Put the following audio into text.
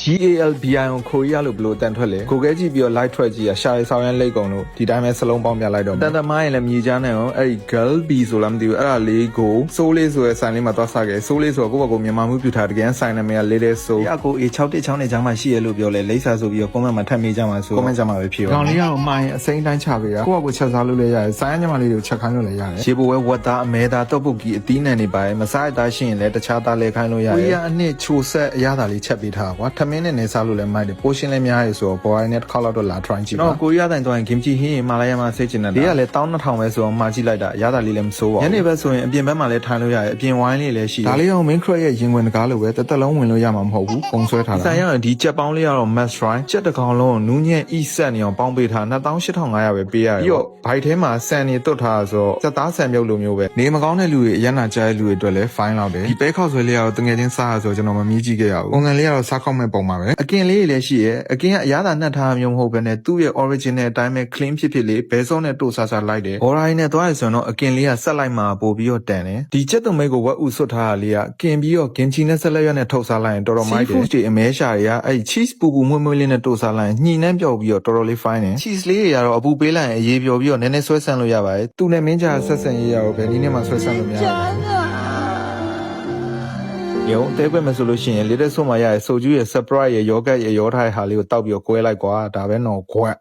GALBION ခိုရီးယားလို့ဘလို့တန်ထွက်လေကိုကဲကြည့်ပြီးတော့ light ထွက်ကြည့်ရရှာရဆောင်ရန်လိတ်ကုန်လို့ဒီတိုင်းပဲစလုံးပေါင်းပြလိုက်တော့တန်တမိုင်းရင်လည်းမြေချမ်းနဲ့ရောအဲ့ဒီ girl b ဆိုလားမသိဘူးအဲ့ဒါလေးကိုစိုးလေးဆိုရယ်ဆိုင်လေးမှာသွားစားခဲ့စိုးလေးဆိုတော့ကိုယ့်ဘက်ကိုမြန်မာမှုပြထားတကယ်ဆိုင်နာမည်က little soul အကို A616 နဲ့ချမ်းမှရှိရလို့ပြောလဲလိမ့်စာဆိုပြီးတော့ comment မှာထပ်မေးကြမှာဆို comment ကြမှာပဲဖြစ်ရောကောင်လေးကတော့မှာရင်အစိမ်းတိုင်းချပေးရကိုယ့်ဘက်ကိုချက်စားလို့လည်းရတယ်ဆိုင်ညမလေးတွေကိုချက်ခိုင်းလို့လည်းရတယ်ရေပိုဝဲဝတ်သားအမဲသားတုတ်ပုတ်ကြီးအသီးနှံတွေပါမစားရသားရှိရင်လည်းတခြားသားလဲခိုင်းလို့ရတယ်ကိုရအနှစ်ချိုဆက်အရသာလေးချက်ပေးထားကွာထမင်းနဲ့နေစားလို့လည်းမိုက်တယ်ပိုရှင်လည်းများရဆိုတော့ဘော်ရိုင်းနဲ့တစ်ခါတော့လာ try ကြည့်ပါတော့ကိုရီးယားတိုင်းသွားရင် kimchi ဟင်းရင်မာလာယာမှာစိတ်ကျင်တယ်လေးကလည်း12000ပဲဆိုတော့မှာကြည့်လိုက်တာအရသာလေးလည်းမစိုးပါဘူးညနေဘက်ဆိုရင်အပြင်ဘက်မှာလည်းထိုင်လို့ရတယ်အပြင်ဝိုင်းလေးလည်းရှိတယ်ဒါလေးအောင် main crate ရဲ့ရင်ဝင်တကားလိုပဲတက်လုံးဝင်လို့ရမှာမဟုတ်ဘူးပုံဆွဲထားတာဆိုင်ရရင်ဒီချက်ပေါင်းလေးကတော့ must try ချက်တစ်ကောင်လုံးနူးညံ့ e set နေအောင်ပေါင်းပေးထား28500ပဲပေးရတယ်ပြီးတော့ဘိုက်ထဲမှာဆန်နေတွတ်ထားဆိုတော့စက်သားဆန်မြုပ်လိုမျိုးပဲနေမကောင်းတဲ့လူတွေအရနာကြားတဲ့လူတွေအတွက်လည်း fine လောက်တယ်ဒီပဲခောက်ဆွဲလေးကတော့တငယ်ချင်းစားရဆိုကျွန်တော်မမြည်ကြည့်ခဲ့ရဘူးပုံစံလေးကတော့စားခောက်မဲ့ပုံပါပဲအကင်လေးတွေလည်းရှိရဲ့အကင်ကအရသာနှက်ထားမျိုးမဟုတ်ဘဲနဲ့သူ့ရဲ့ original အတိုင်းပဲ clean ဖြစ်ဖြစ်လေးဘဲစောနဲ့တို့ဆာဆာလိုက်တယ်ဘော်ရိုင်းနဲ့သွားရဆိုတော့အကင်လေးကဆက်လိုက်မှာပို့ပြီးတော့တန်တယ်ဒီချက်သွမိတ်ကိုဝက်ဥဆွတ်ထားတာလေးကကင်ပြီးတော့ကင်ချီနဲ့ဆက်လက်ရွက်နဲ့ထုတ်စားလိုက်ရင်တော်တော်မိုက်တယ် seafood တွေအမဲရှာတွေကအဲ့ cheese ပူပူမွေ့မွေ့လေးနဲ့တို့စားလိုက်ရင်ညှိနှမ်းပြော့ပြီးတော့တော်တော်လေး fine တယ် cheese လေးတွေကတော့အပူပေးလိုက်ရင်အေးပျော်ပြီးတော့နည်းနည်းဆွဲဆန့်လို့ရပါတယ်သူနဲ့မင်းကြားဆက်ဆံရေးရတော့ဘယ်နည်းနဲ့မှဆွဲဆန့်လို့မရဘူးရုံအသေးပဲမဆိုလို့ရှိရင် little soul မှာရရဲ့ဆိုကျူးရဲ့ surprise ရဲ့ yogurt ရဲ့ရောထားရဲ့ဟာလေးကိုတောက်ပြီးတော့ကွဲလိုက်ကွာဒါပဲတော့ကွက်